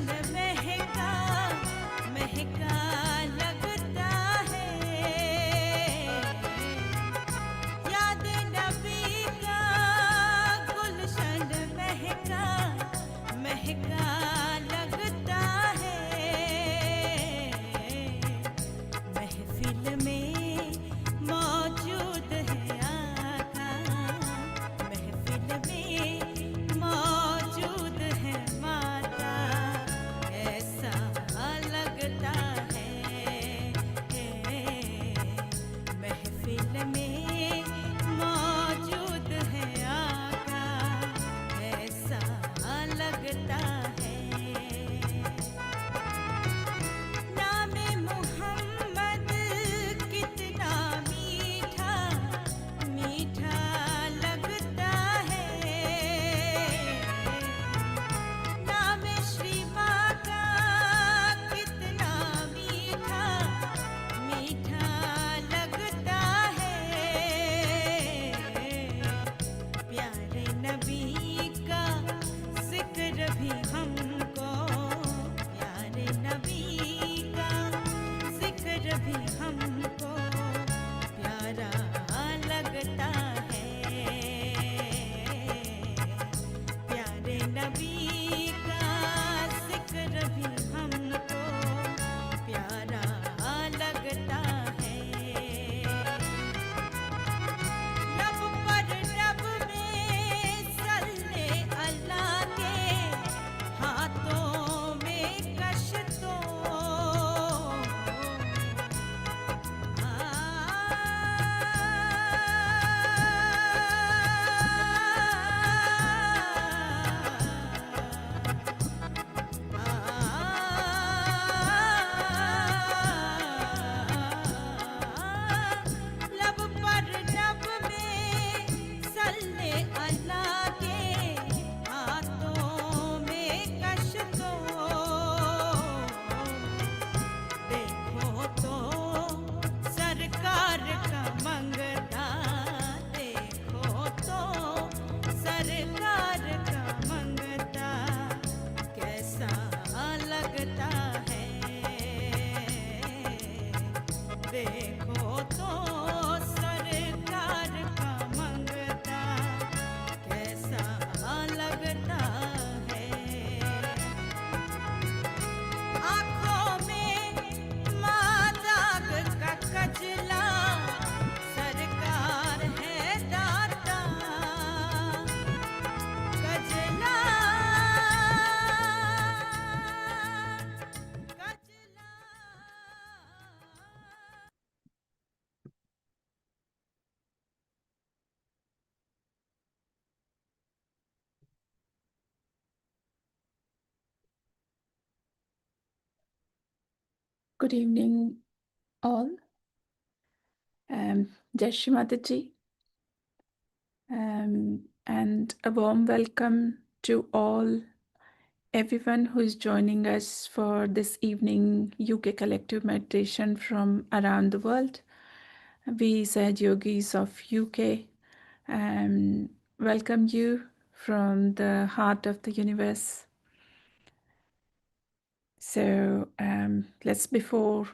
महका महका लगता है, याद नबी का गुलशन महका महका लगता है, महफिल में मौजूद है आका, महफिल में मौजूद है माता, ऐसा लगता है, महफिल में मौजूद है आका, ऐसा लगता है। नामे मोहम्मद कितना मीठा मीठा लगता है, नामे श्री माँ का कितना मीठा मीठा लगता है, प्यारे नबी का जिक्र भी हमको, प्यारे नबी का जिक्र भी हमको प्यारा लगता है, प्यारे नबी का जिक्र भी हमको प्यारा लगता है। लब पर लब में सल्ले अल्लाह के, हाथों में कश्तों, लब पर लब में सल्ले अल्लाह के, हाथों में कश्तों, देखो तो सरकार का मंगता, देखो तो सरकार का मंगता, कैसा लगता है, देखो तो सरकार का मंगता, कैसा लगता है। आँखों में मादाग का कजला, सरकार है दाता, कजला कजला। Good evening, all. Jai Shri Mataji, and a warm welcome to all, everyone who is joining us for this evening UK collective meditation from around the world. We Sahaj Yogis of UK welcome you from the heart of the universe. So before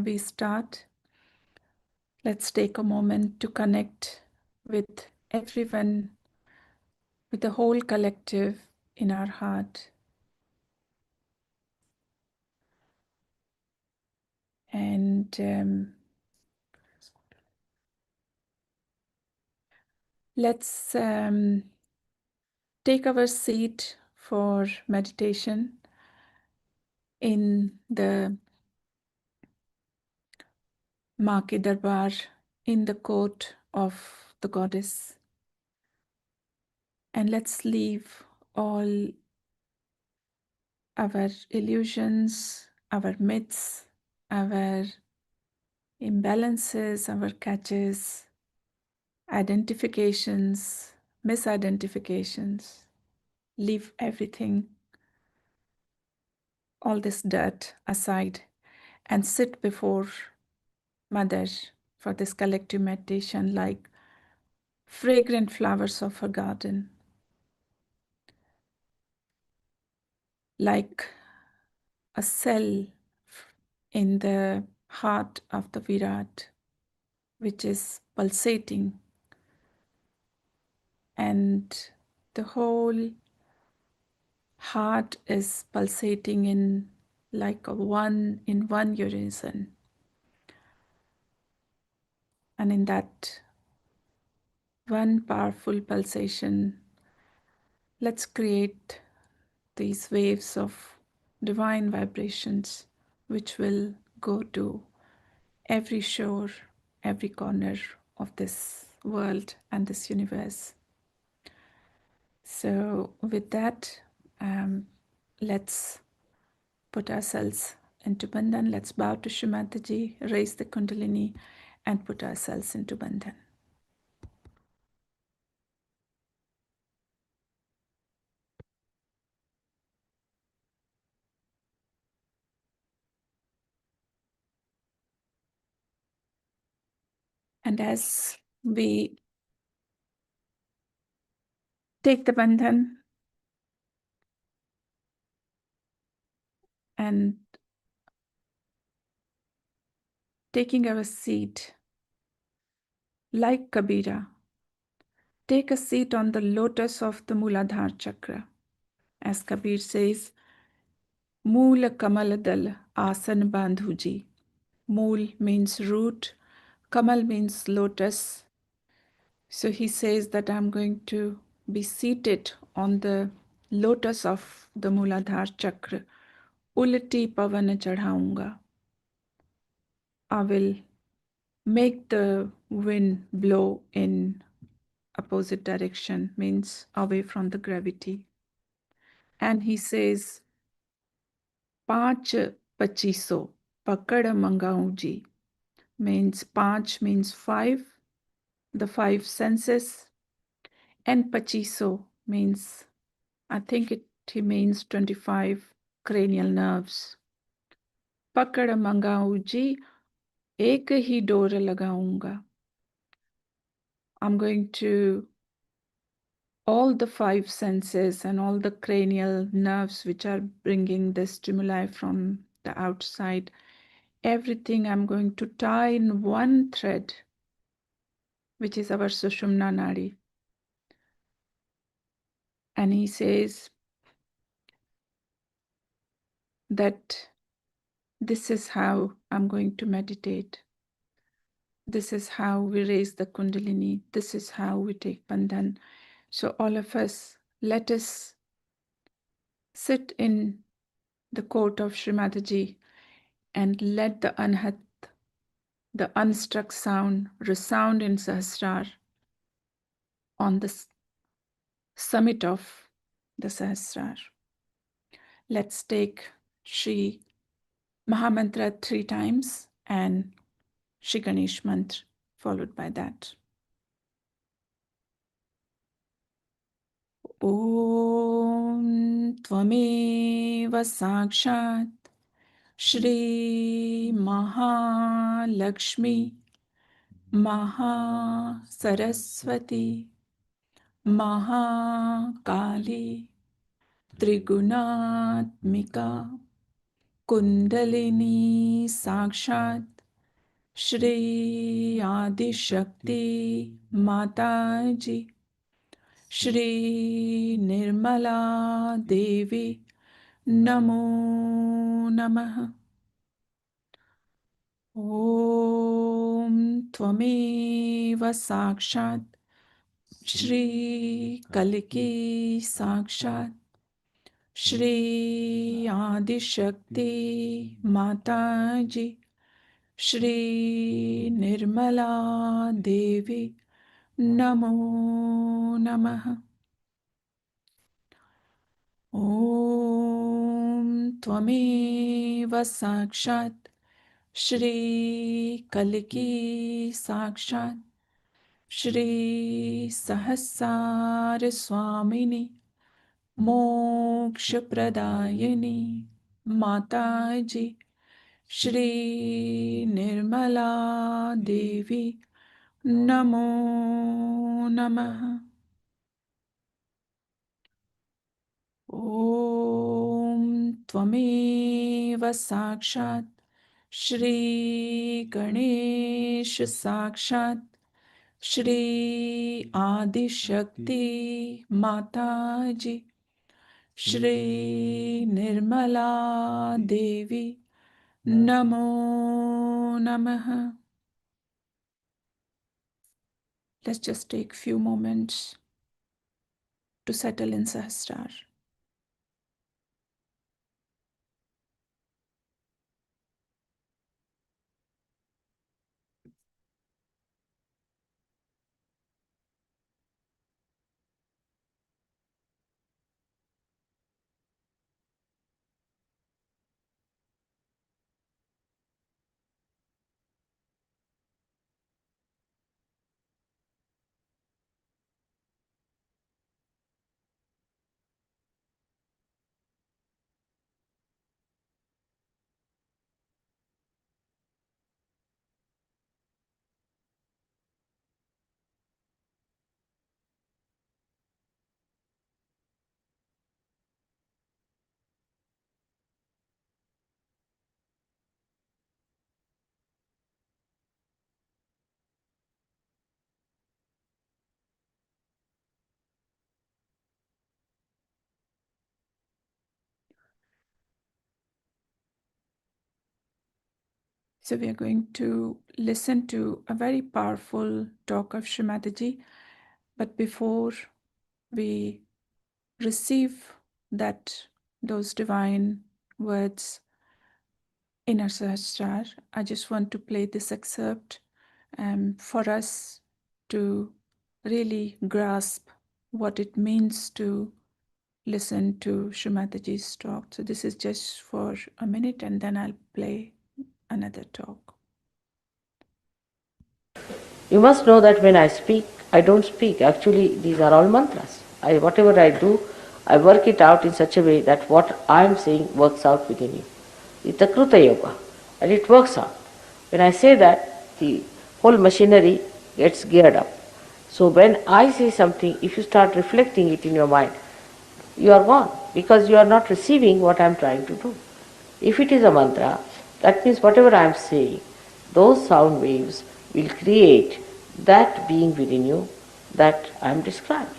we start, let's take a moment to connect with everyone, with the whole collective in our heart. And let's take our seat for meditation in the Maa Ke Darbar, in the court of the goddess. And let's leave all our illusions, our myths, our imbalances, our catches, identifications, misidentifications. Leave everything, all this dirt aside, and sit before Mother for this collective meditation like fragrant flowers of her garden, like a cell in the heart of the Virat, which is pulsating, and the whole heart is pulsating in like a one in one unison. And in that one powerful pulsation, let's create these waves of divine vibrations which will go to every shore, every corner of this world and this universe. So, with that, let's put ourselves into Bandhan. Let's bow to Shrimataji, raise the Kundalini, and put ourselves into Bandhan. And as we take the Bandhan and taking our seat, like Kabira, take a seat on the lotus of the Muladhara chakra. As Kabir says, Mool Kamal Dal Asan Bandhuji. Mool means root, Kamal means lotus. So he says that I'm going to be seated on the lotus of the Muladhara chakra. Ulti pavan chadhaunga. I will make the wind blow in opposite direction, means away from the gravity. And he says, Panch pachiso pakad mangaunji, means panch means five, the five senses, and pachiso means, I think he means 25 cranial nerves. Pakad mangaunji, ek hi dor lagaunga. I'm going to all the five senses and all the cranial nerves which are bringing the stimuli from the outside, everything I'm going to tie in one thread, which is our Sushumna Nadi. And he says that this is how I'm going to meditate. This is how we raise the Kundalini. This is how we take Bandhan. So all of us, let us sit in the court of Srimataji and let the Anhat, the unstruck sound, resound in Sahasrar on the summit of the Sahasrar. Let's take Shri Mahamantra 3 times and Shri Ganesh Mantra followed by that. Om Tvameva Sakshat Shri Mahalakshmi Maha Saraswati Mahakali Trigunatmika Kundalini Sakshat Shri Adi Shakti Mataji Shri Nirmala Devi Namo Namaha. Om Tvameva Sakshat Shri Kaliki Sakshat Shri Adi Shakti Mataji Shri Nirmala Devi Namo Namaha. Om Tvameva Sakshat Shri Kaliki Sakshat Shri Sahasar Swamini Moksha Pradayini Mataji Shri Nirmala Devi Namo Namaha. ॐ त्वमेव साक्षात् श्रीगणेश साक्षात् श्री आदिशक्ति माताजी श्री निर्मला देवी नमो नमः. Let's just take few moments to settle in Sahasrar. So we are going to listen to a very powerful talk of Shrimataji. But before we receive those divine words in our Sahasrar, I just want to play this excerpt for us to really grasp what it means to listen to Shrimataji's talk. So this is just for a minute and then I'll play another talk. You must know that when I speak, I don't speak. Actually, these are all mantras. Whatever I do, I work it out in such a way that what I am saying works out within you. It's a Kruta Yoga, and it works out. When I say that, the whole machinery gets geared up. So when I say something, if you start reflecting it in your mind, you are gone because you are not receiving what I am trying to do. If it is a mantra, that means whatever I am saying, those sound waves will create that being within you that I am describing.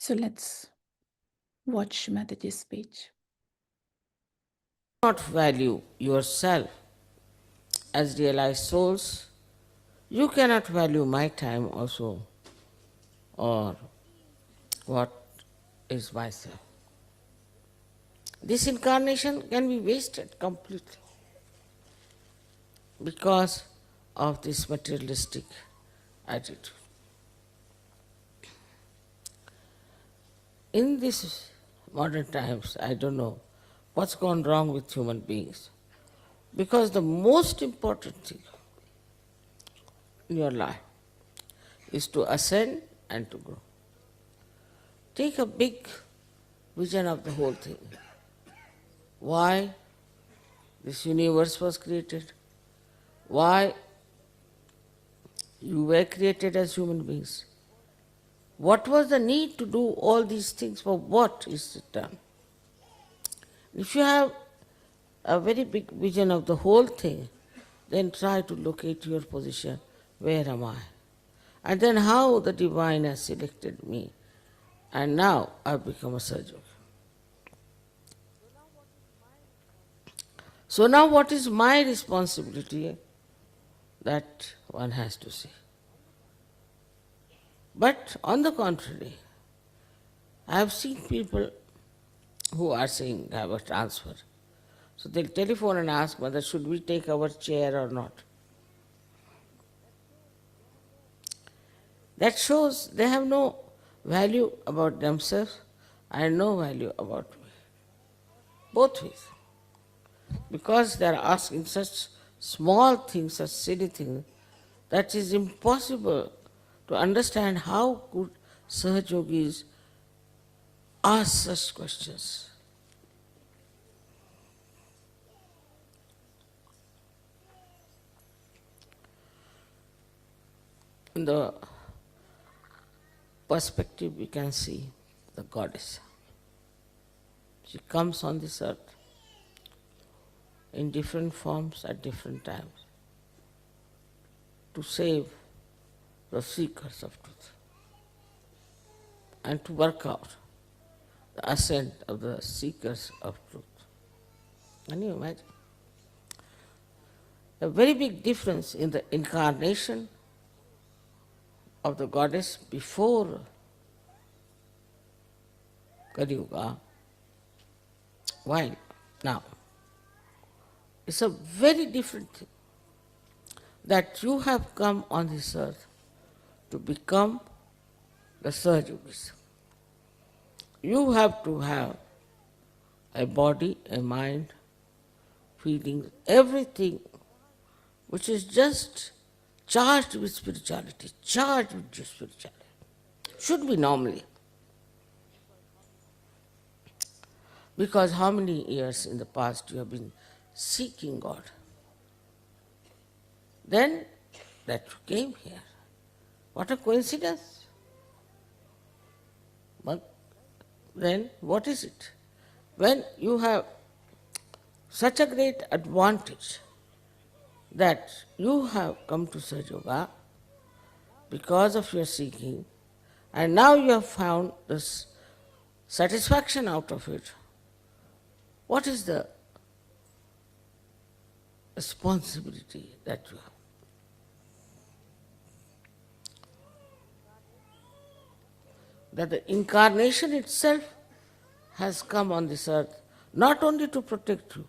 So let's watch Mataji's speech. Not value yourself as realized souls, you cannot value my time also, or what is myself. This incarnation can be wasted completely because of this materialistic attitude. In these modern times, I don't know what's gone wrong with human beings. Because the most important thing in your life is to ascend and to grow. Take a big vision of the whole thing. Why this universe was created? Why you were created as human beings? What was the need to do all these things? For what is it done? If you have a very big vision of the whole thing, then try to locate your position. Where am I? And then how the divine has selected me and now I've become a SYUK. So now what is my responsibility? That one has to see. But on the contrary, I have seen people who are saying have a transfer. So they'll telephone and ask whether should we take our chair or not. That shows they have no value about themselves and no value about me. Both ways. Because they are asking such small things, such silly things, that is impossible to understand how could Sahajogis ask such questions. In the perspective we can see the goddess. She comes on this earth in different forms at different times to save the seekers of truth and to work out the ascent of the seekers of truth. Can you imagine? A very big difference in the incarnation of the goddess before Kali Yuga, while now. It's a very different thing that you have come on this earth to become the Sahajogis. You have to have a body, a mind, feelings, everything which is just charged with spirituality, charged with spirituality. Should be normally. Because how many years in the past you have been seeking God? Then that you came here. What a coincidence. But then what is it? When you have such a great advantage that you have come to Sahaja Yoga because of your seeking, and now you have found this satisfaction out of it, what is the responsibility that you have? That the incarnation itself has come on this earth not only to protect you,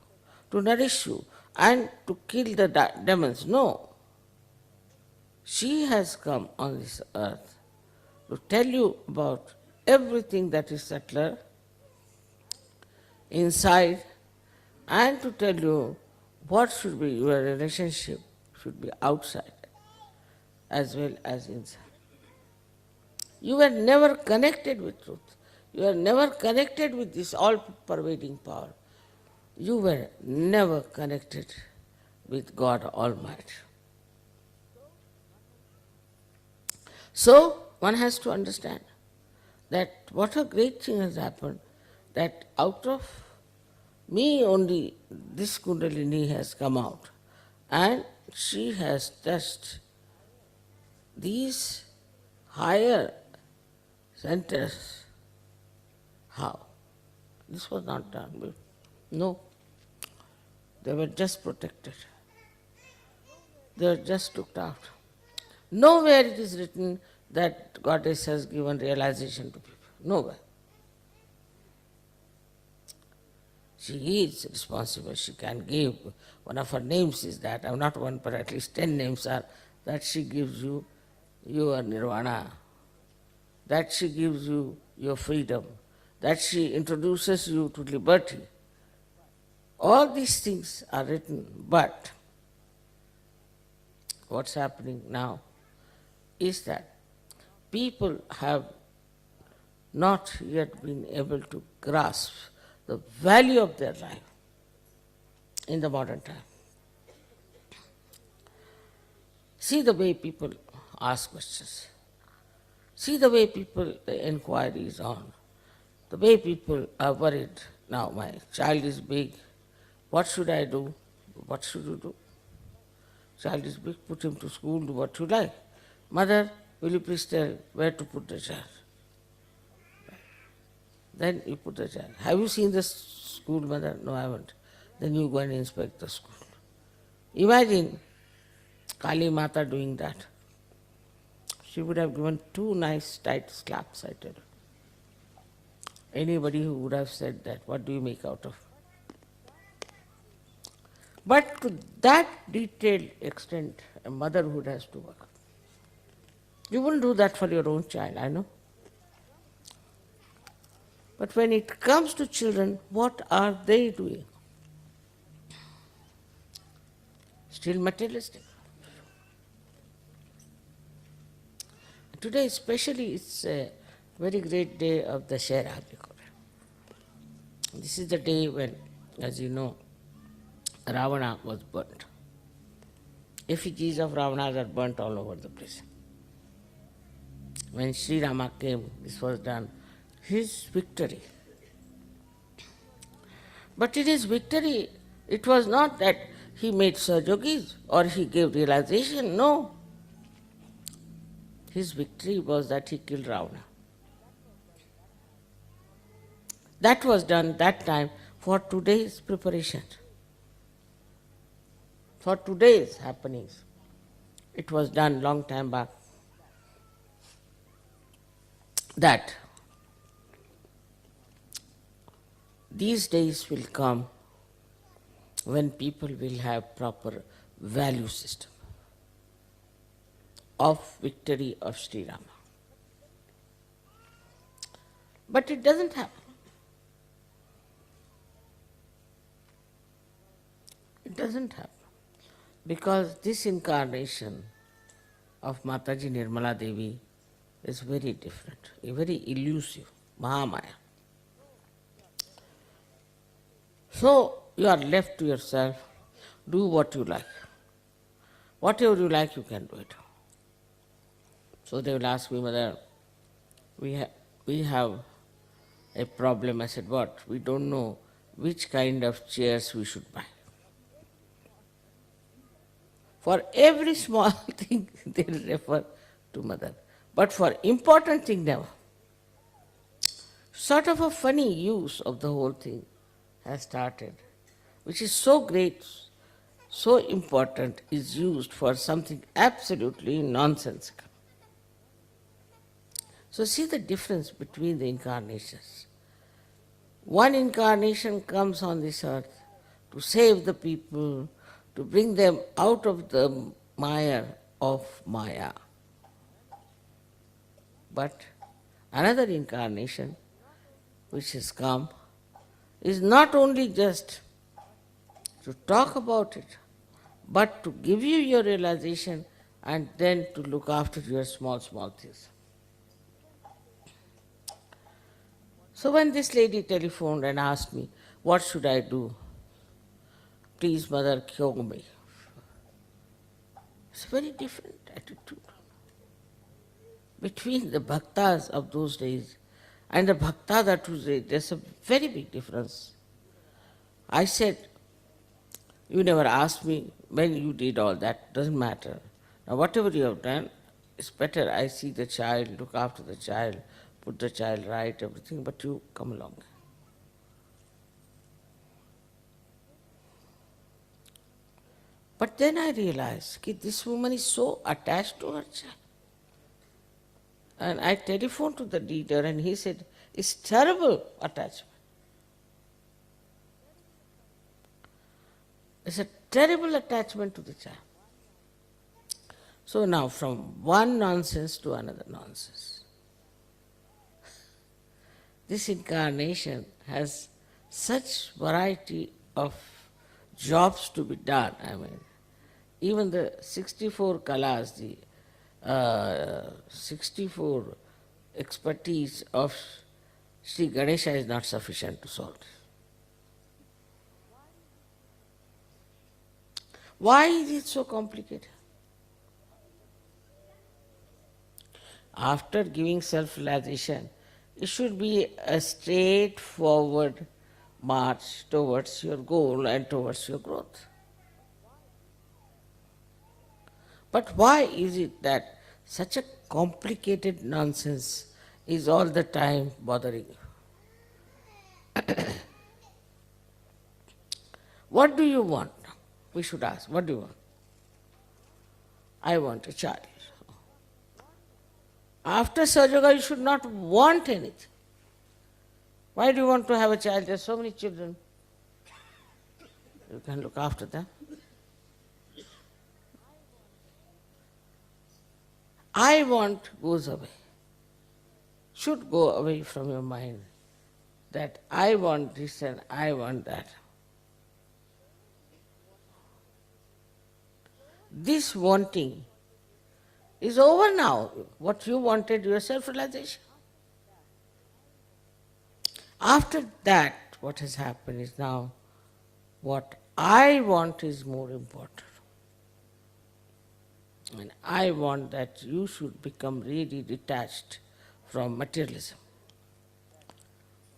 to nourish you, and to kill the demons. No. She has come on this earth to tell you about everything that is subtler inside and to tell you what should be your relationship, should be outside as well as inside. You were never connected with truth. You were never connected with this all-pervading power. You were never connected with God Almighty. So, one has to understand that what a great thing has happened, that out of me only this Kundalini has come out, and she has touched these higher centers. How? This was not done. No. They were just protected. They were just looked out. Nowhere it is written that Goddess has given realization to people. Nowhere. She is responsible. She can give. One of her names is that, not one, but at least 10 names are that she gives you your nirvana, that she gives you your freedom, that she introduces you to liberty. All these things are written, but what's happening now is that people have not yet been able to grasp the value of their life in the modern time. See the way people ask questions. See the way people, the inquiry is on. The way people are worried. Now my child is big. What should I do? What should you do? Child is big, put him to school, do what you like. Mother, will you please tell where to put the child? Then you put the child. Have you seen the school, mother? No, I haven't. Then you go and inspect the school. Imagine Kali Mata doing that. She would have given two nice tight slaps, I tell you. Anybody who would have said that, what do you make out of? But to that detailed extent, a motherhood has to work. You wouldn't do that for your own child, I know. But when it comes to children, what are they doing? Still materialistic. Today especially it's a very great day of the Dashera. This is the day when, as you know, Ravana was burnt. Effigies of Ravanas are burnt all over the place. When Sri Rama came, this was done. His victory. But in his victory, it was not that he made Sajogis or he gave realization, no. His victory was that he killed Ravana. That was done that time for today's preparation, for today's happenings. It was done long time back. That these days will come when people will have proper value system of victory of Sri Rama. But it doesn't happen. It doesn't happen. Because this incarnation of Mataji Nirmala Devi is very different, very elusive, Mahamaya. So you are left to yourself, do what you like. Whatever you like, you can do it. So they will ask me, Mother, we have a problem. I said, what? We don't know which kind of chairs we should buy. For every small thing, they will refer to Mother. But for important thing, never. Sort of a funny use of the whole thing has started, which is so great, so important, is used for something absolutely nonsensical. So see the difference between the incarnations. One incarnation comes on this earth to save the people, to bring them out of the mire of Maya. But another incarnation which has come is not only just to talk about it, but to give you your realization and then to look after your small things. So when this lady telephoned and asked me, what should I do? Please, Mother, cure me. It's a very different attitude between the bhaktas of those days and the bhaktas of today. There's a very big difference. I said, you never asked me when you did all that, doesn't matter. Now whatever you have done, it's better. I see the child, look after the child, put the child right, everything, but you come along. But then I realized that this woman is so attached to her child. And I telephoned to the leader and he said, it's terrible attachment. It's a terrible attachment to the child. So now from one nonsense to another nonsense. This incarnation has such variety of jobs to be done. I mean, even the 64 kalas, the 64 expertise of Sri Ganesha is not sufficient to solve this. Why is it so complicated? After giving self-realization, it should be a straightforward march towards your goal and towards your growth. But why is it that such a complicated nonsense is all the time bothering you? What do you want? We should ask, what do you want? I want a child. After Sahaja, you should not want anything. Why do you want to have a child? There are so many children. You can look after them. I want goes away. Should go away from your mind that I want this and I want that. This wanting is over now. What you wanted, your self-realization. After that, what has happened is now what I want is more important. And I want that you should become really detached from materialism.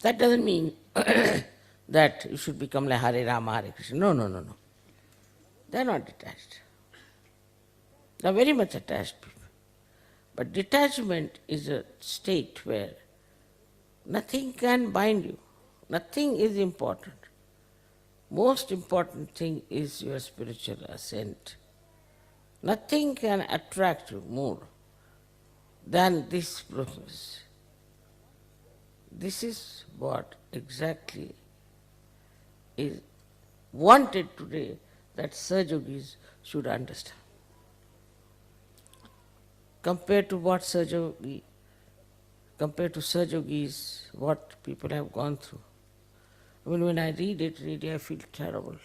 That doesn't mean that you should become like Hare Rama, Hare Krishna. No, no, no, no. They are not detached. They are very much attached people. But detachment is a state where nothing can bind you. Nothing is important. Most important thing is your spiritual ascent. Nothing can attract you more than this process. This is what exactly is wanted today that Sajogis should understand. Compared to Sajogis, what people have gone through. I mean, when I read it, really I feel terrible.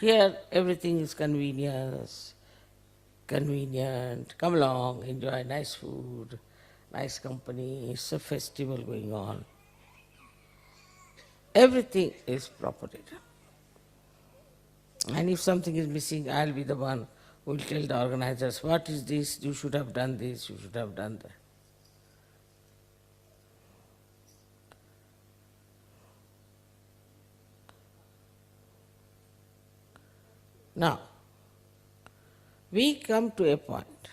Here everything is convenience, convenient, come along, enjoy nice food, nice company, it's a festival going on. Everything is propagated. And if something is missing, I'll be the one who will tell the organizers, what is this, you should have done this, you should have done that. Now, we come to a point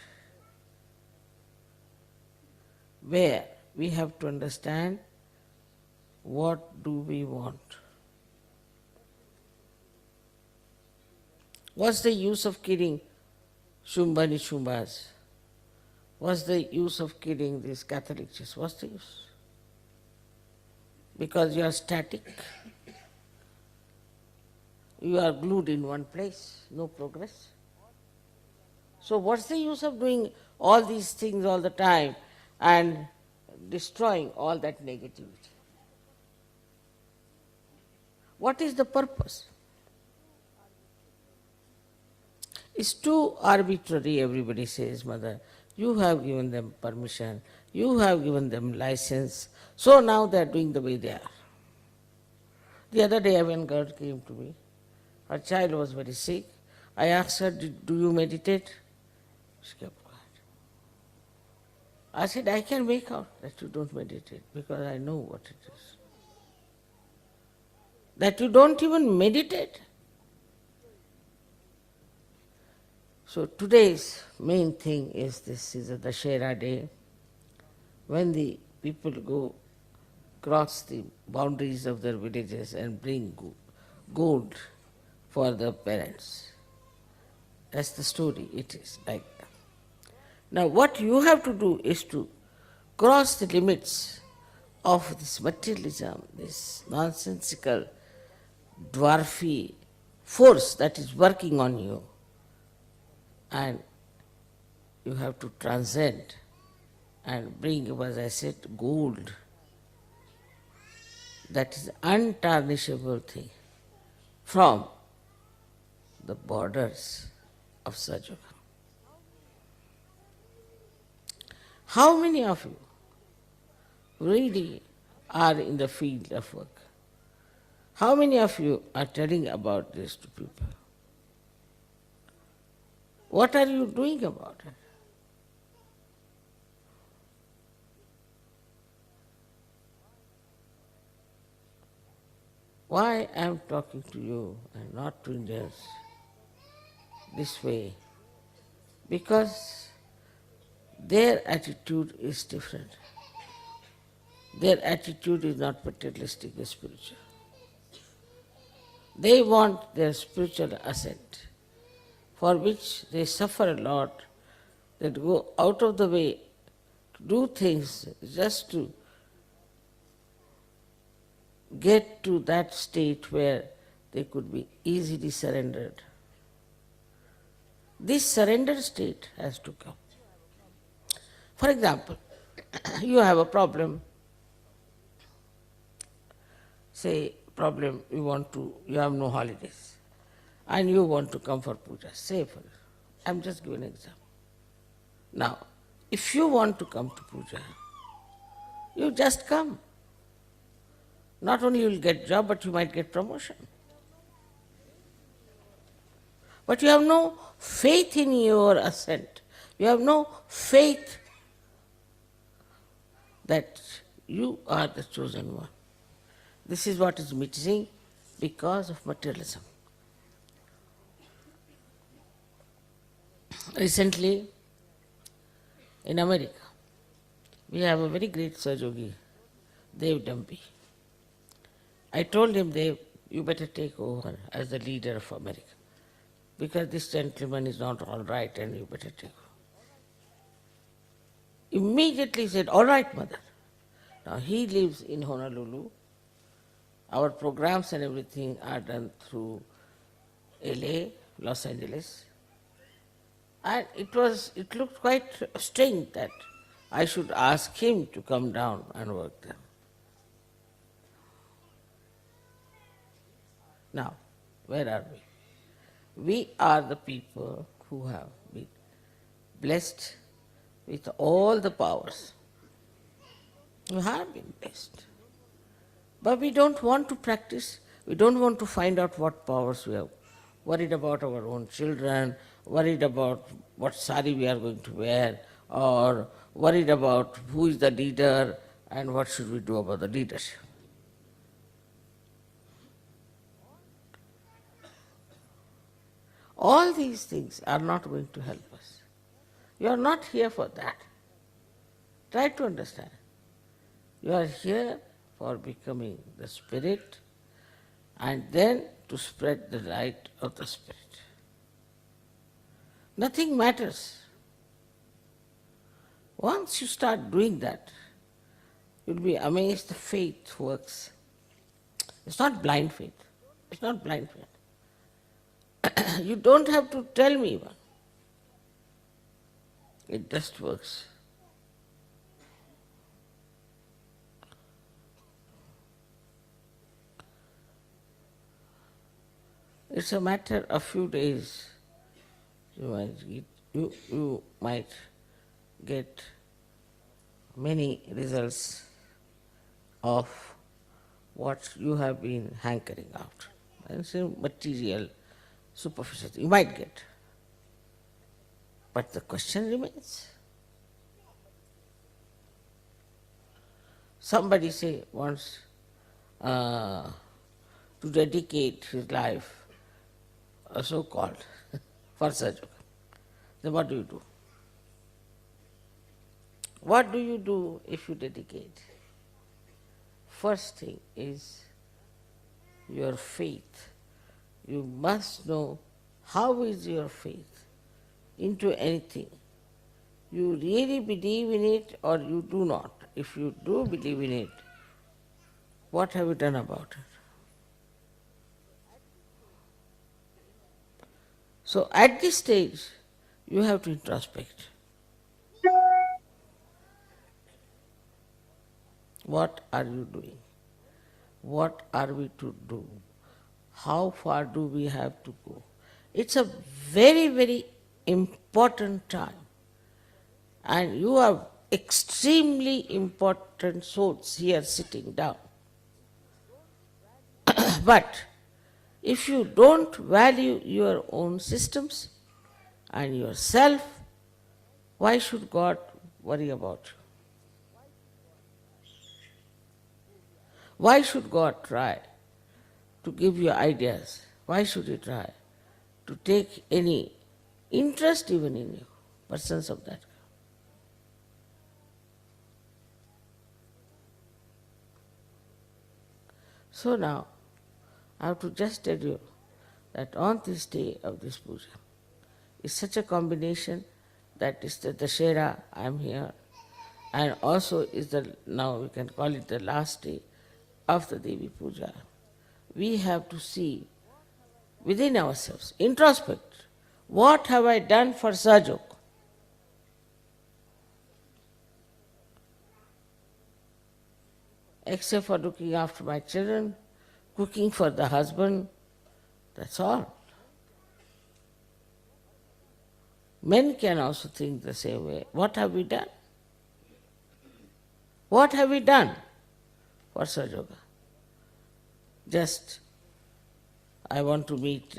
where we have to understand what do we want. What's the use of killing Shumba Nishumbas? What's the use of killing these Catholic Churches? What's the use? Because you are static. You are glued in one place, no progress. So what's the use of doing all these things all the time and destroying all that negativity? What is the purpose? It's too arbitrary, everybody says, Mother. You have given them permission, you have given them license, so now they are doing the way they are. The other day when girl came to me, her child was very sick. I asked her, do you meditate? She kept quiet. I said, I can make out that you don't meditate because I know what it is. That you don't even meditate. So today's main thing is this is a Dashera day, when the people go cross the boundaries of their villages and bring gold for the parents. That's the story, it is like that. Now what you have to do is to cross the limits of this materialism, this nonsensical, dwarfy force that is working on you, and you have to transcend and bring, as I said, gold. That is untarnishable thing from the borders of Sahaja. How many of you really are in the field of work? How many of you are telling about this to people? What are you doing about it? Why I am talking to you and not to Indians this way? Because their attitude is different. their attitude is not materialistic, it's spiritual. They want their spiritual ascent, for which they suffer a lot, that go out of the way to do things just to get to that state where they could be easily surrendered. This surrendered state has to come. For example, you have a problem, say problem you have no holidays and you want to come for puja, say for I'm just giving an example. Now, if you want to come to puja, you just come. Not only you will get job, but you might get promotion. But you have no faith in your ascent. You have no faith that you are the chosen one. This is what is missing because of materialism. Recently, in America, we have a very great Sahajogi, Dev Dampi. I told him, Dev, you better take over as the leader of America, because this gentleman is not all right and you better take over. Immediately said, all right, mother. Now he lives in Honolulu. Our programs and everything are done through LA, Los Angeles. And it looked quite strange that I should ask him to come down and work there. Now, where are we? We are the people who have been blessed with all the powers. We have been blessed. But we don't want to practice, we don't want to find out what powers we have. Worried about our own children, worried about what sari we are going to wear, or worried about who is the leader and what should we do about the leadership. All these things are not going to help us. You are not here for that. Try to understand. You are here for becoming the spirit and then to spread the light of the spirit. Nothing matters. Once you start doing that, you'll be amazed the faith works. It's not blind faith. It's not blind faith. You don't have to tell me one. It just works. It's a matter of few days. You might get many results of what you have been hankering out. And it's a material, superficial thing. You might get. But the question remains. Somebody wants to dedicate his life, so-called, for Sahajoga. Then what do you do? What do you do if you dedicate? First thing is your faith. You must know how is your faith into anything. You really believe in it or you do not. If you do believe in it, what have you done about it? So at this stage, you have to introspect. What are you doing? What are we to do? How far do we have to go? It's a very, very important time. And you are extremely important souls here sitting down. But if you don't value your own systems and yourself, why should God worry about you? Why should God try to give you ideas? Why should He try to take any interest even in you, persons of that kind? So now, I have to just tell you that on this day of this puja, is such a combination that is the Dashera, I am here, and also is the, now we can call it the last day of the Devi Puja. We have to see within ourselves, introspect, what have I done for SYUK? Except for looking after my children, cooking for the husband, that's all. Men can also think the same way. What have we done? What have we done for Sajoga? Just, I want to meet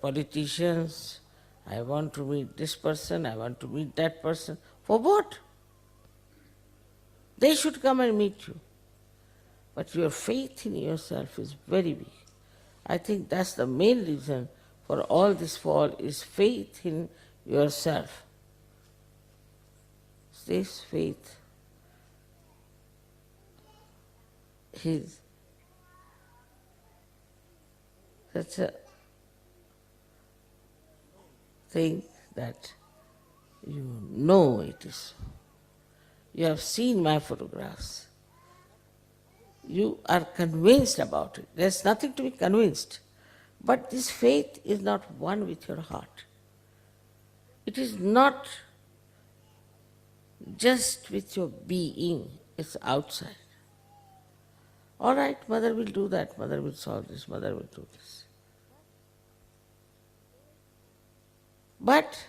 politicians, I want to meet this person, I want to meet that person. For what? They should come and meet you. But your faith in yourself is very weak. I think that's the main reason for all this fall is faith in yourself. This faith is such a thing that you know it is. You have seen my photographs. You are convinced about it. There's nothing to be convinced. But this faith is not one with your heart. It is not just with your being, it's outside. All right, mother will do that, mother will solve this, mother will do this. But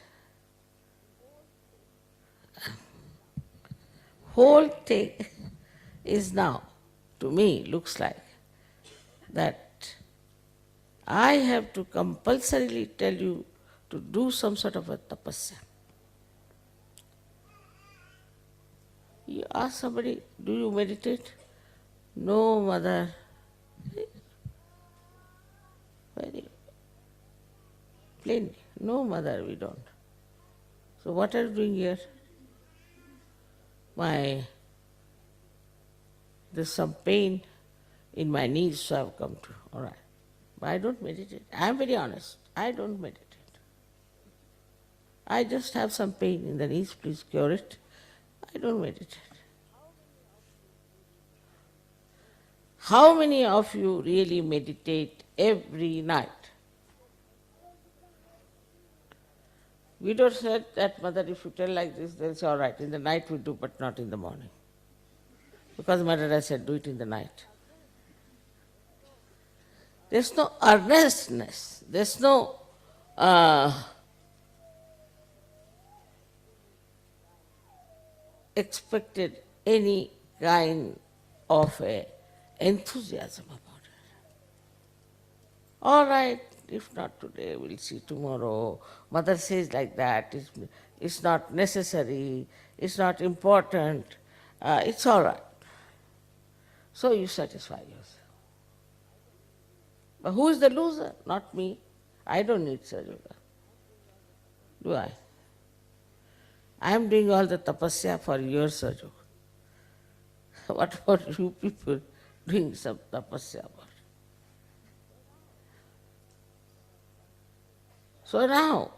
whole thing is now, to me, looks like that I have to compulsorily tell you to do some sort of a tapasya. You ask somebody, do you meditate? No, mother. Very plainly, no, mother, we don't. So what are you doing here? There's some pain in my knees, so I've come to. All right. But I don't meditate. I'm very honest. I don't meditate. I just have some pain in the knees, please cure it. I don't meditate. How many of you really meditate every night? We don't say that, mother, if you tell like this, they'll say, all right, in the night we do, but not in the morning. Because mother, I said, do it in the night. There's no earnestness. There's no expected any kind of a enthusiasm about it. All right, if not today, we'll see tomorrow. Mother says like that, it's not necessary, it's not important, it's all right. So you satisfy yourself. But who is the loser? Not me. I don't need Sajoga. Do I? I am doing all the tapasya for your Sajoga. What about you people doing some tapasya about it? So now,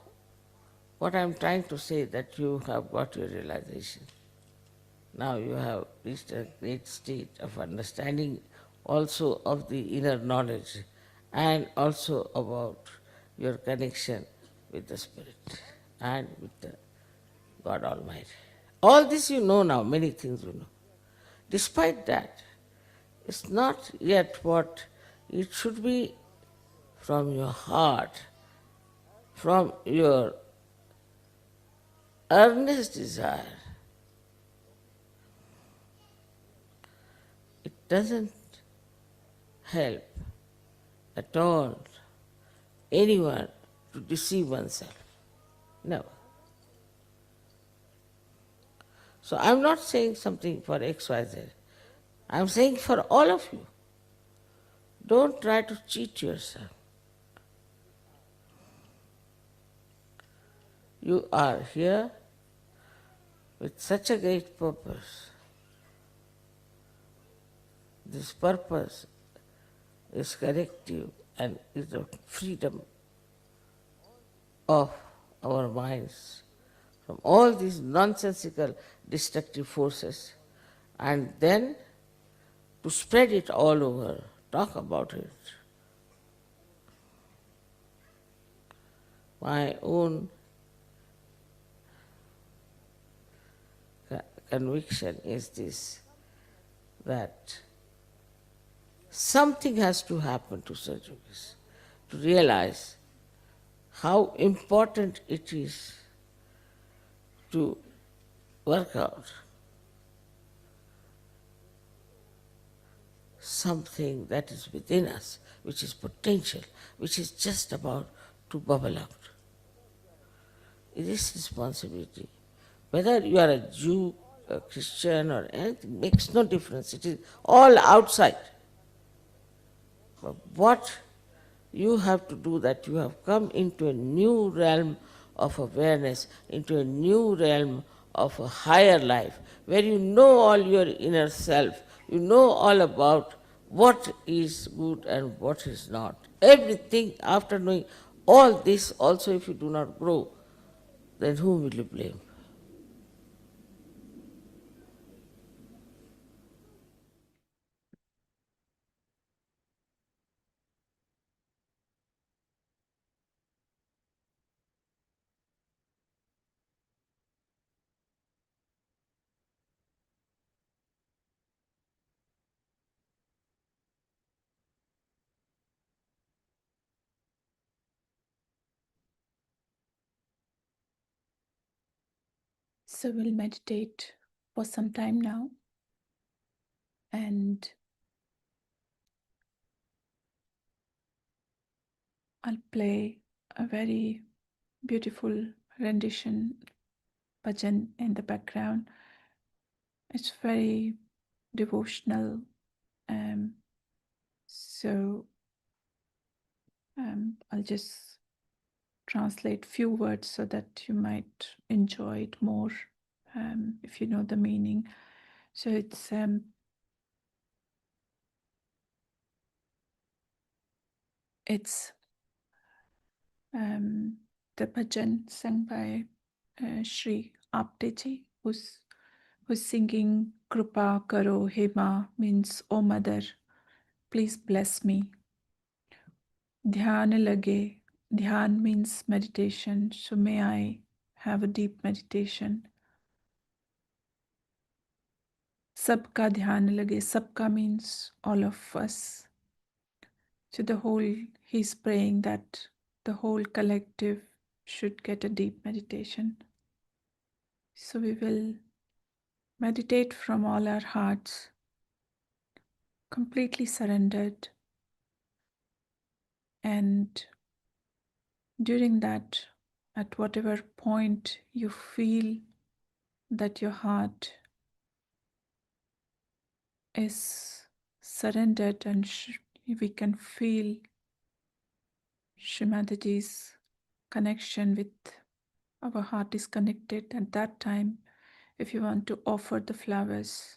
what I am trying to say that you have got your realization. Now you have reached a great state of understanding also of the inner knowledge and also about your connection with the Spirit and with the God Almighty. All this you know now, many things you know. Despite that, it's not yet what it should be from your heart, from your earnest desire. It doesn't help at all anyone to deceive oneself. Never. So I'm not saying something for XYZ. I'm saying for all of you. Don't try to cheat yourself. You are here with such a great purpose. This purpose is corrective and is the freedom of our minds from all these nonsensical destructive forces, and then to spread it all over, talk about it. My own conviction is this, that something has to happen to such yogis to realize how important it is to work out something that is within us, which is potential, which is just about to bubble out. It is responsibility. Whether you are a Jew, a Christian, or anything, makes no difference. It is all outside. But what you have to do, that you have come into a new realm of awareness, into a new realm of a higher life, where you know all your inner self, you know all about what is good and what is not. Everything, after knowing all this, also if you do not grow, then whom will you blame? So we'll meditate for some time now, and I'll play a very beautiful rendition bhajan in the background. It's very devotional. Um, so I'll just translate few words so that you might enjoy it more if you know the meaning. So it's the bhajan sung by Sri Apteji, who's singing Krupa Karo Hema, means, "Oh Mother, please bless me." Dhyan lage. Dhyan means meditation. So may I have a deep meditation. Sabka dhyan lage. Sabka means all of us. So the whole, he's praying that the whole collective should get a deep meditation. So we will meditate from all our hearts, completely surrendered. And during that, at whatever point you feel that your heart is surrendered and we can feel Shrimadaji's connection with our heart is connected, at that time, if you want to offer the flowers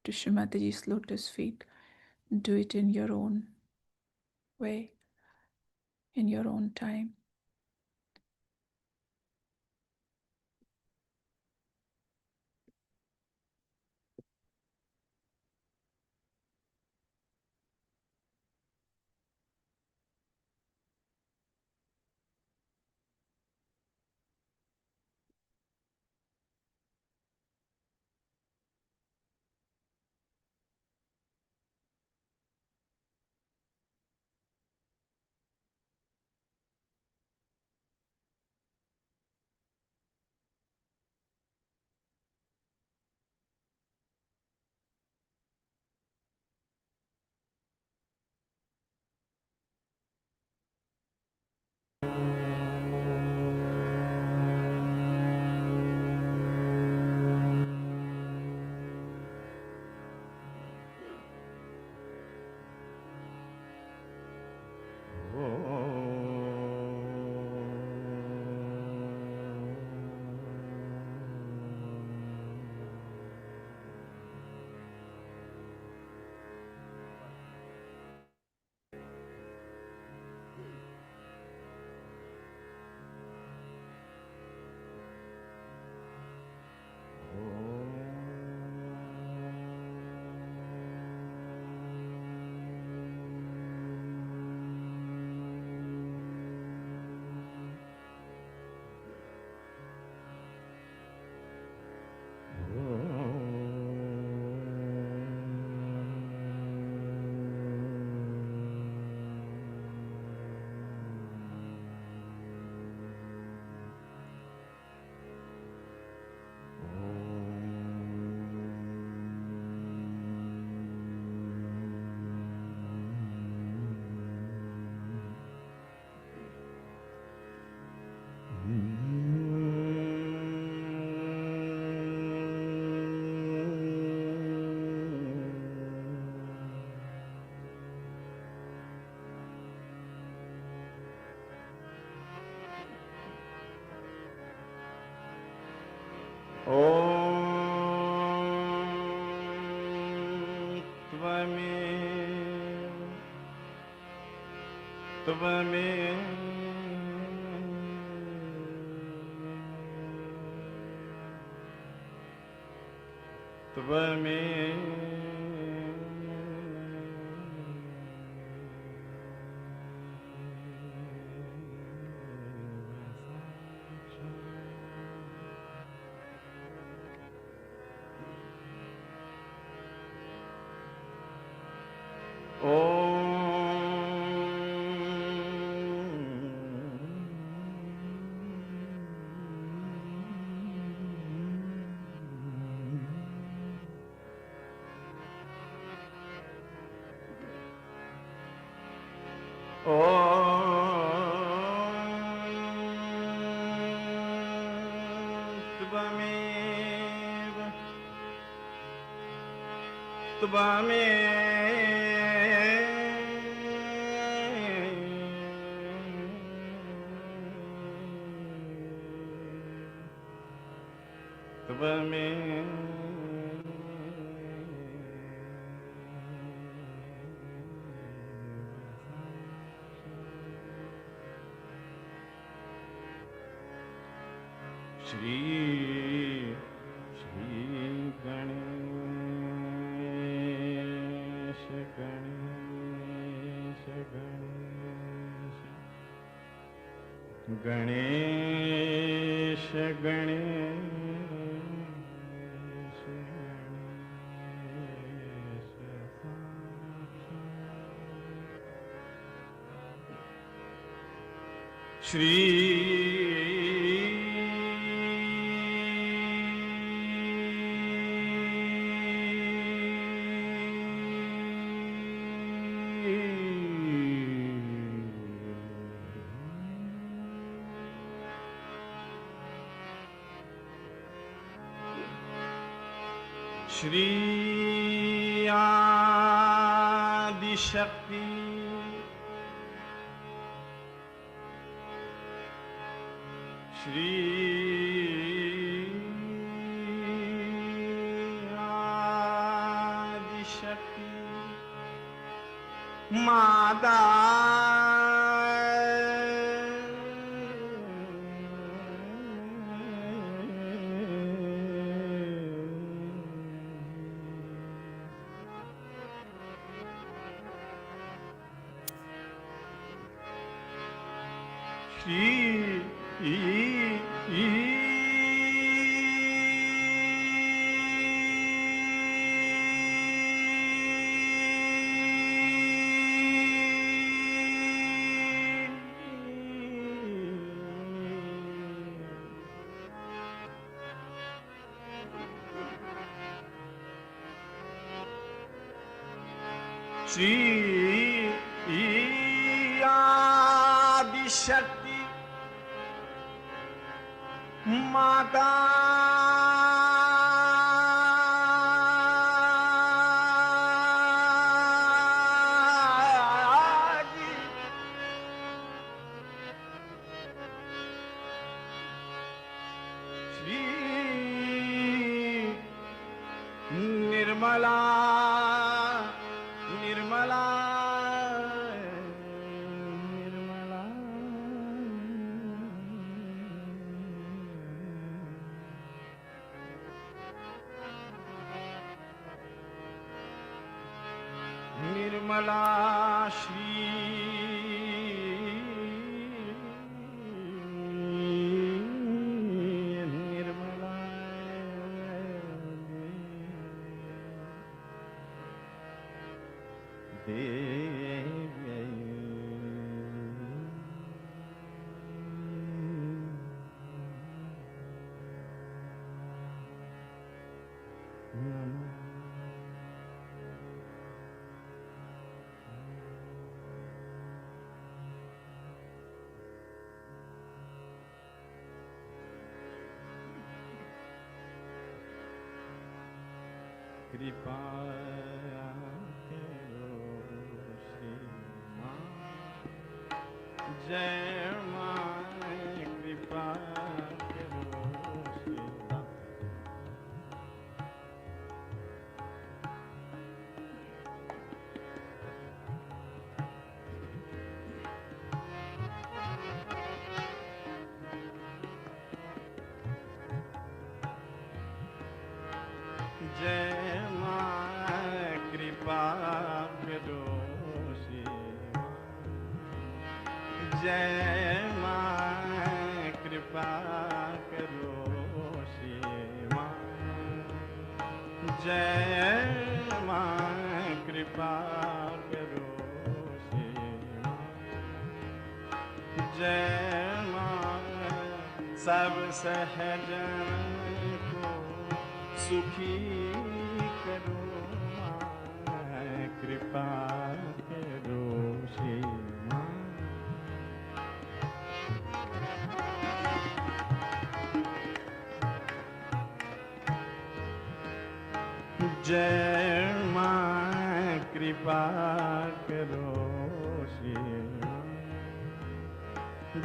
to Shrimadaji's lotus feet, do it in your own way, in your own time. त्वमेव श्री श्री गणेश गणेश गणेश गणेश गणेश श्री श्री आदिशक्ति श्री आदिशक्ति माता श्री आदिशक्ति माता श्री निर्मला निर्मला निर्मला निर्मला श्री निर्मला कृपा करो श्री माँ जय माँ कृपा करो श्री माँ जय माँ कृपा करो शिवा, जय माँ कृपा करो शिवा, जय माँ कृपा करो शिवा, जय माँ सब सहजन को सुखी करो माँ, कृपा करो श्री माँ। जय माँ कृपा करो श्री माँ,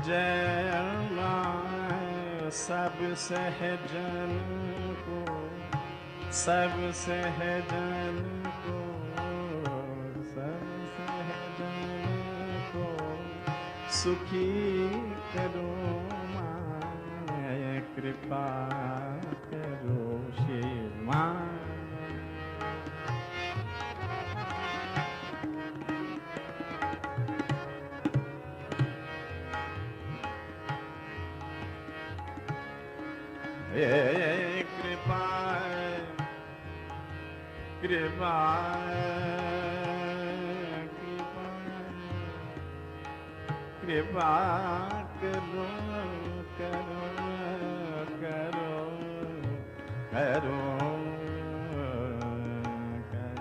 जय माँ सब सहजन को, सब सहजन को, सब सहजन को सुखी करो माँ, कृपा करो श्री माँ। हे कृपा कृपा कृपा कृपा करो करो करो करो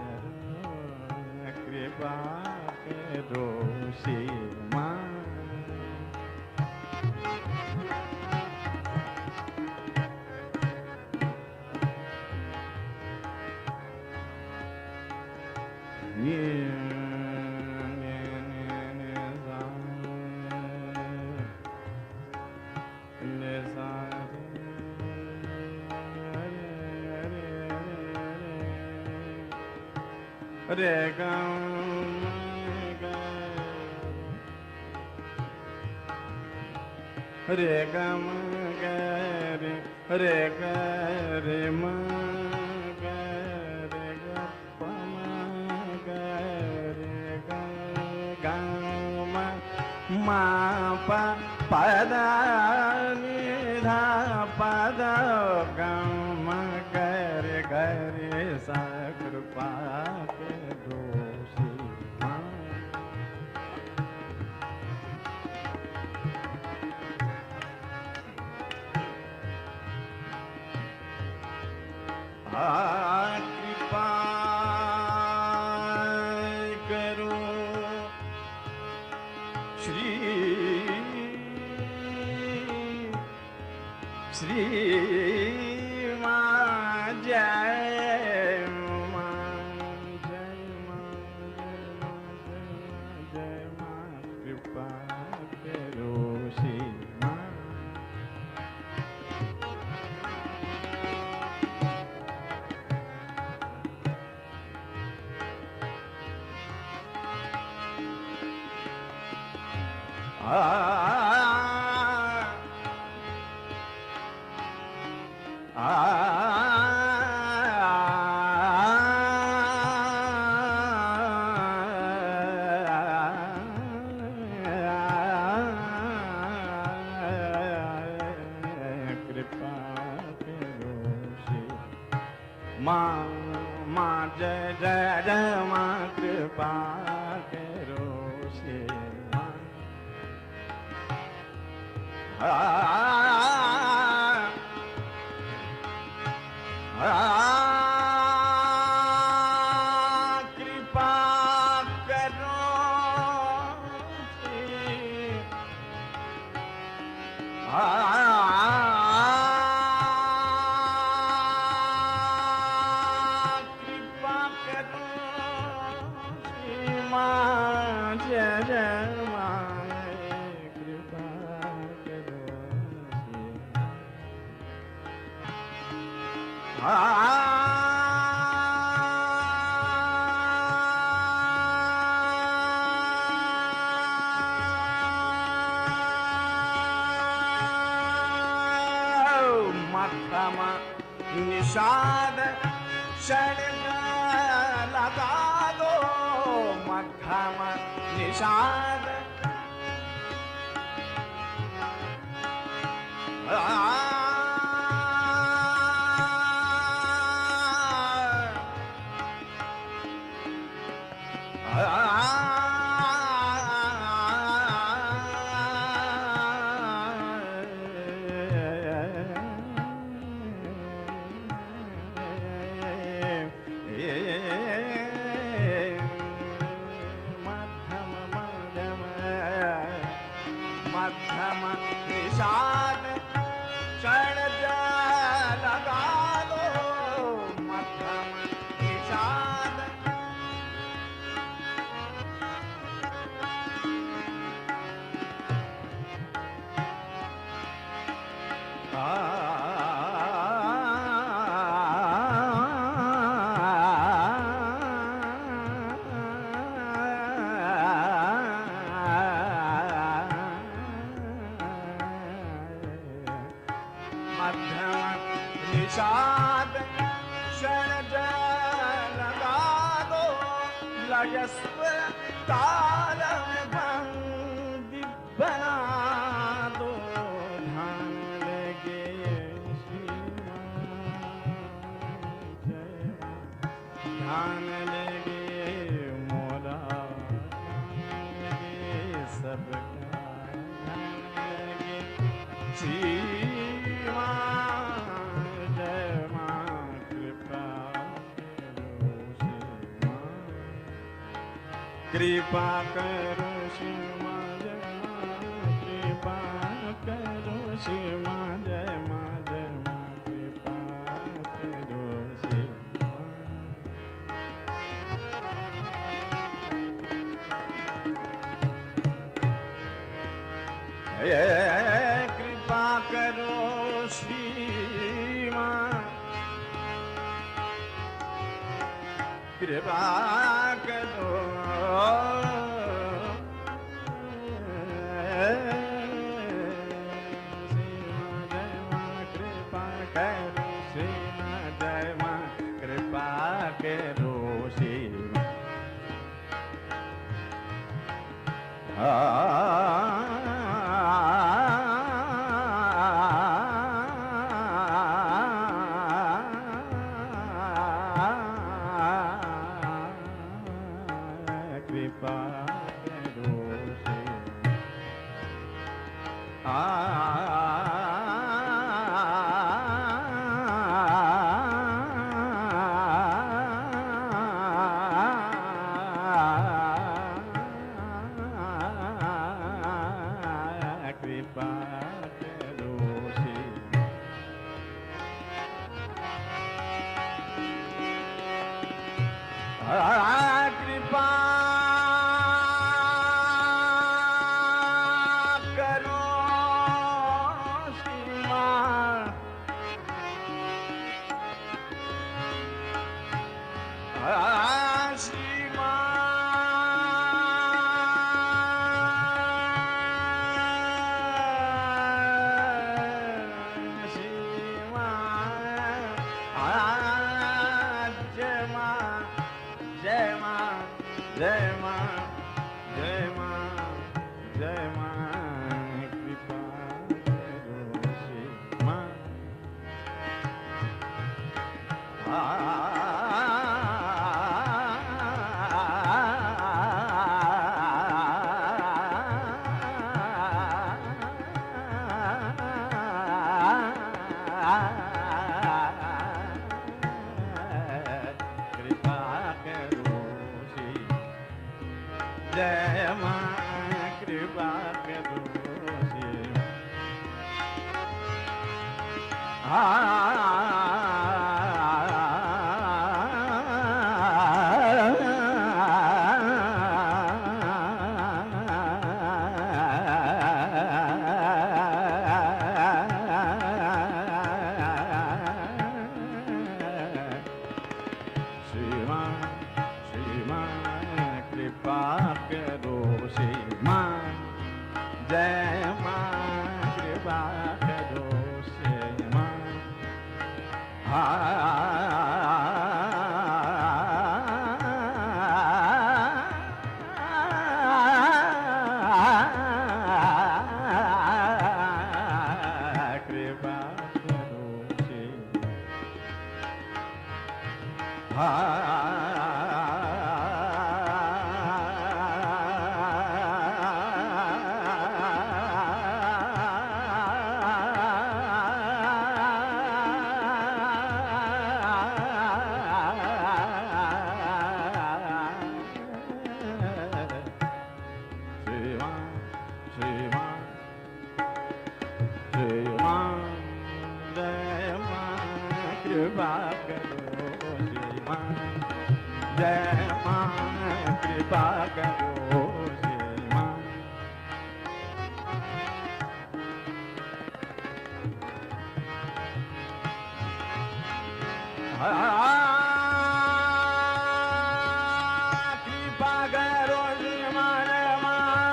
करो कृपा करो श्री माँ। Re ga ma ga re ga ma ga re ga re ma ga re ga pa ma ga re ga ga ma pa pa da ni dha pa da ga ma ga re sa कृपा करो श्री माँ। कृपा करो श्री श्री माँ जय माँ जय माँ जय माँ कृपा करो श्री माँ। कृपा करो श्री माँ माँ जय जय जय माँ कृपा करो श्री माँ। कृपा करो श्री कृपा करो श्री माँ जय जय माँ कृपा करो श्री माथा मा निषाद षड्ज लगा दो मध्यम निषाद मध्यम निषाद षड्ज लगा दो मध्यम निषाद मध्यम निषाद षड्ज लगा दो लयस्व ताल में बंदी बना दो ध्यान लगे ध्यान लगे मोरा लगे सबका ध्यान लगे श्री जय मां कृपा कृपा करो श्री मां जय मां कृपा करो श्री मां जय मां कृपा करो श्री कृपा करो श्री मां कृपा करो कृपा करो श्री मां जय मां कृपा करो श्री कृपा करो कृपा करो कृपा करो श्री मां श्री जय मां जय मां जय मां जय मां कृपा करो श्री मां कृपा करो श्री जय मां कृपा करो श्री कृपा करो श्री मां जय मां कृपा करो श्री मां माँ जय माँ कृपा करो श्री माँ कृपा करो श्री माँ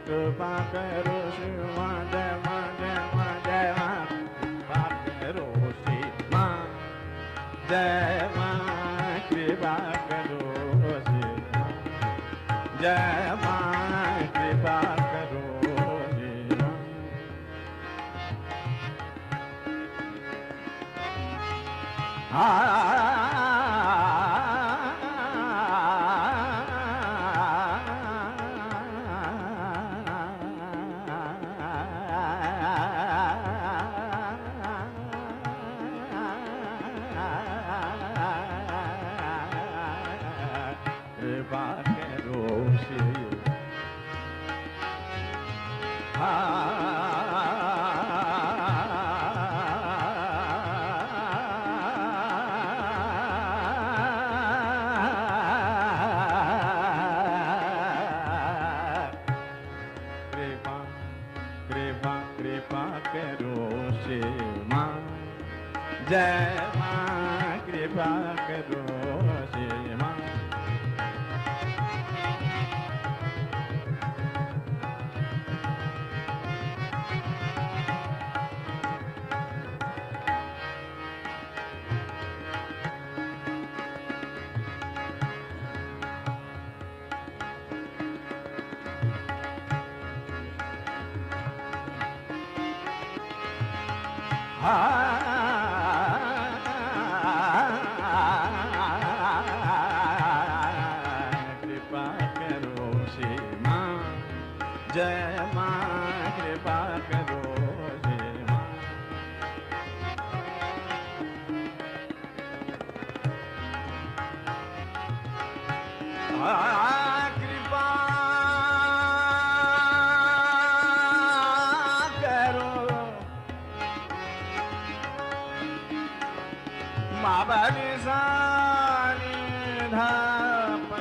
कृपा करो श्री माँ जय माँ जय माँ जय माँ कृपा करो श्री माँ जय माँ कृपा करो श्री माँ जय माँ कृपा करो श्री माँ कृपा करो श्री कृपा कृपा कृपा करो श्री माँ जय माँ कृपा करो श्री माँ कृपा करो श्री माँ जय माँ कृपा करो श्री माँ कृपा करो माँ बड़ी सानी धाप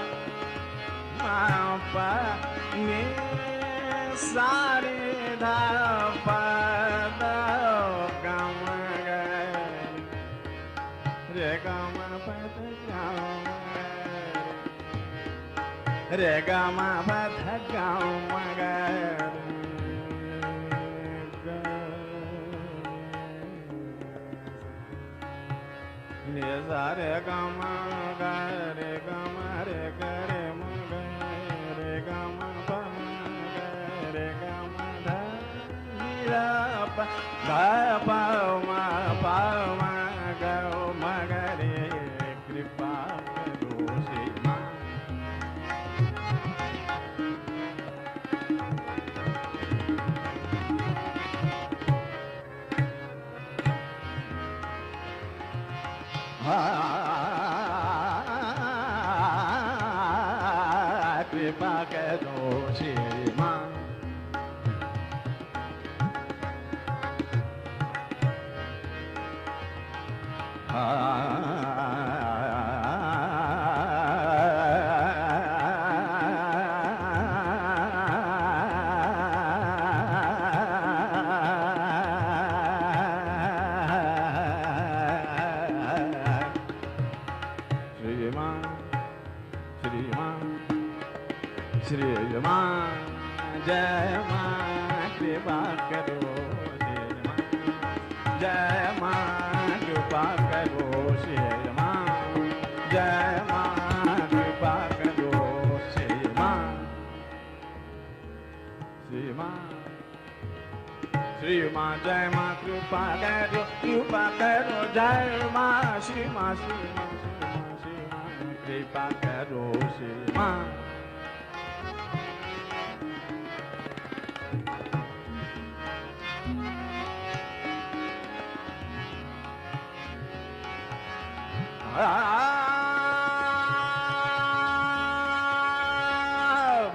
माँ पनी सारी धाप गम गए रे गम पद गम रे गम पद गम गए रे गम रे गम रे गरे मग रे गम पम रे गम ध पम गौ मग रे कृपा करो श्री माँ कृपा करो श्री माँ श्री माँ जय माँ कृपा करो श्री माँ जय माँ कृपा करो Shri Ma Jai Ma Kripa Karo Jai Ma Shri Ma Shri Ma Shri Ma Shri Ma Kripa Karo Shri Ma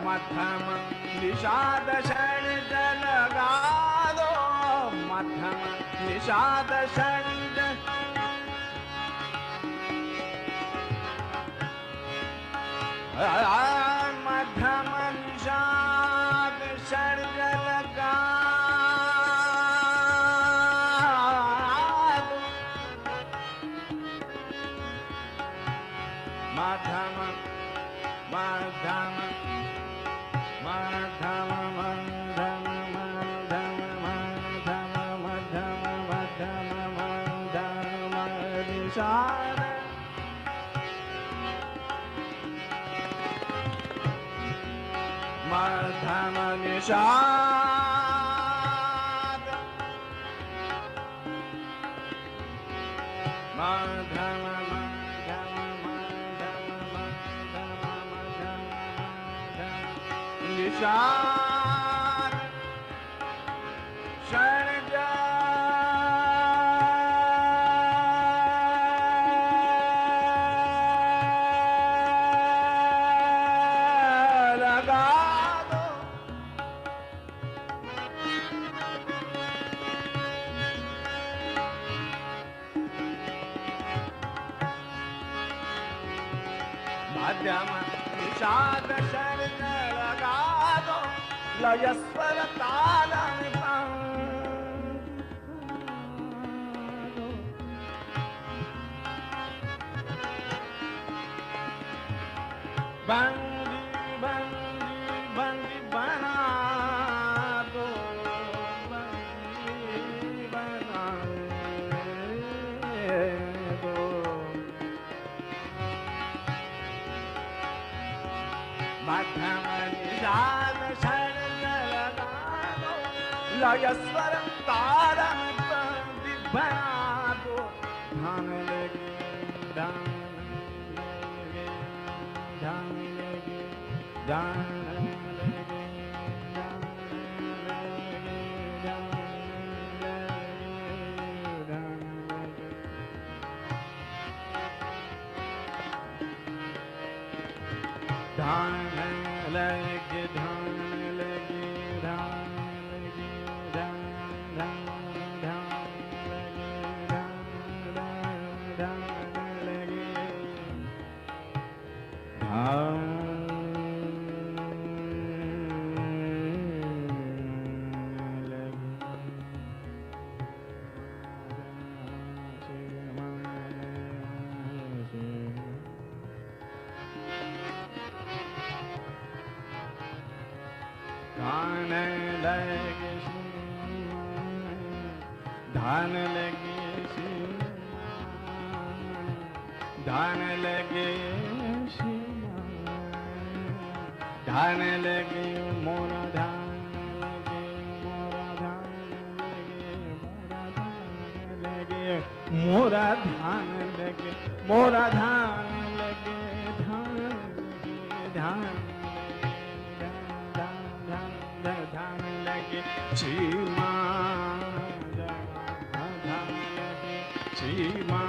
मध्यम निषाद शरण लगा दो मध्यम निषाद शरण मध्यम निषाद शरण लगा Madham, Madham, Madham, Madham, Madham, Madham, Madham, Madham, Madham, Nishad. Madham, Nishad. Madham, Nishad Sharja laga do Madhyama Nishad Sharja laga do Layaswar Tala Bandi, bandi, bandi bana do Bandi bana do Madhyama Nishad Layaswar Tara Bandi bana do Dhan legi, dhan legi, dhan legi, dhan legi, dhan legi, dhan legi, dhan legi. Dhan legi, dhan legi, dhan धान लगे धान लगे धान लगे मोरा धान लगे मोरा धान लगे मोरा धान लगे मोरा धान लगे धान लगे धान धान लगे चीमा चीमा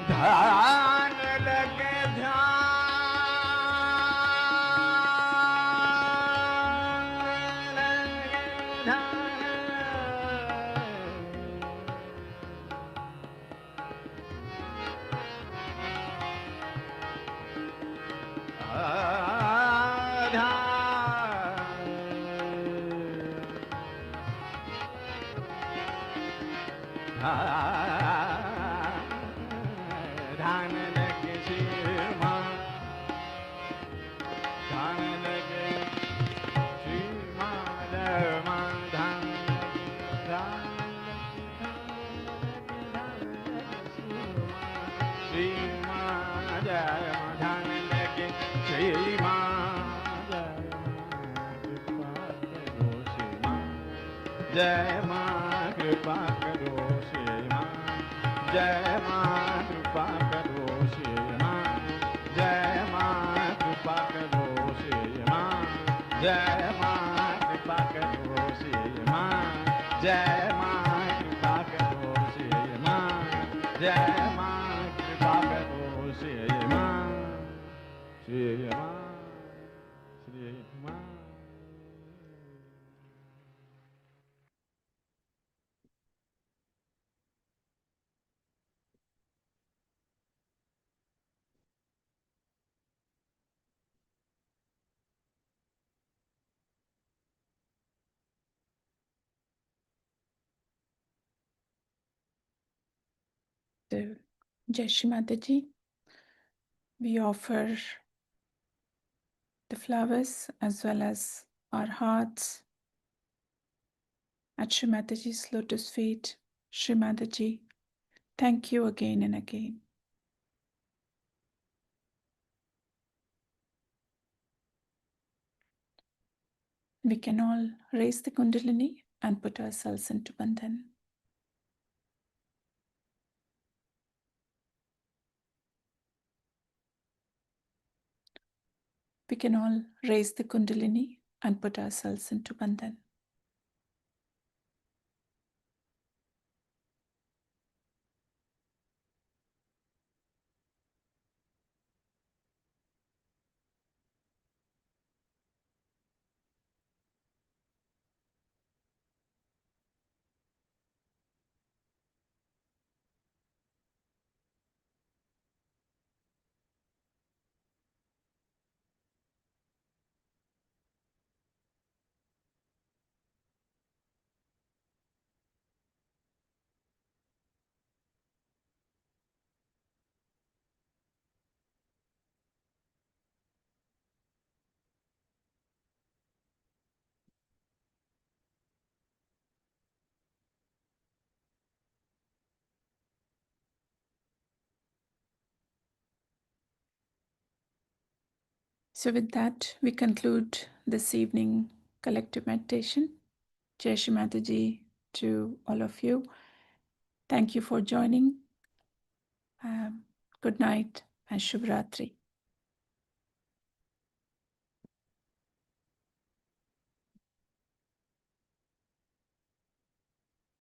ध्यान लगे ध्यान लगे धान लगे चीमा धान लगे चीमा धान धान जय माँ जानकी श्री माँ जय माँ कृपा करो श्री माँ जय माँ कृपा करो श्री माँ जय माँ कृपा करो श्री माँ जय माँ कृपा करो श्री माँ जय माँ कृपा करो श्री माँ जय माँ कृपा करो श्री माँ जय माँ कृपा करो श्री माँ श्री माँ श्री माँ So, Jai Shri Mataji, we offer the flowers as well as our hearts at Shri Mataji's lotus feet. Shri Mataji, thank you again and again. We can all raise the Kundalini and put ourselves into Bandhan. We can all raise the Kundalini and put ourselves into Bandhan. So, with that, we conclude this evening collective meditation. Jai Shri Mataji to all of you. Thank you for joining. Good night and Shubh Ratri.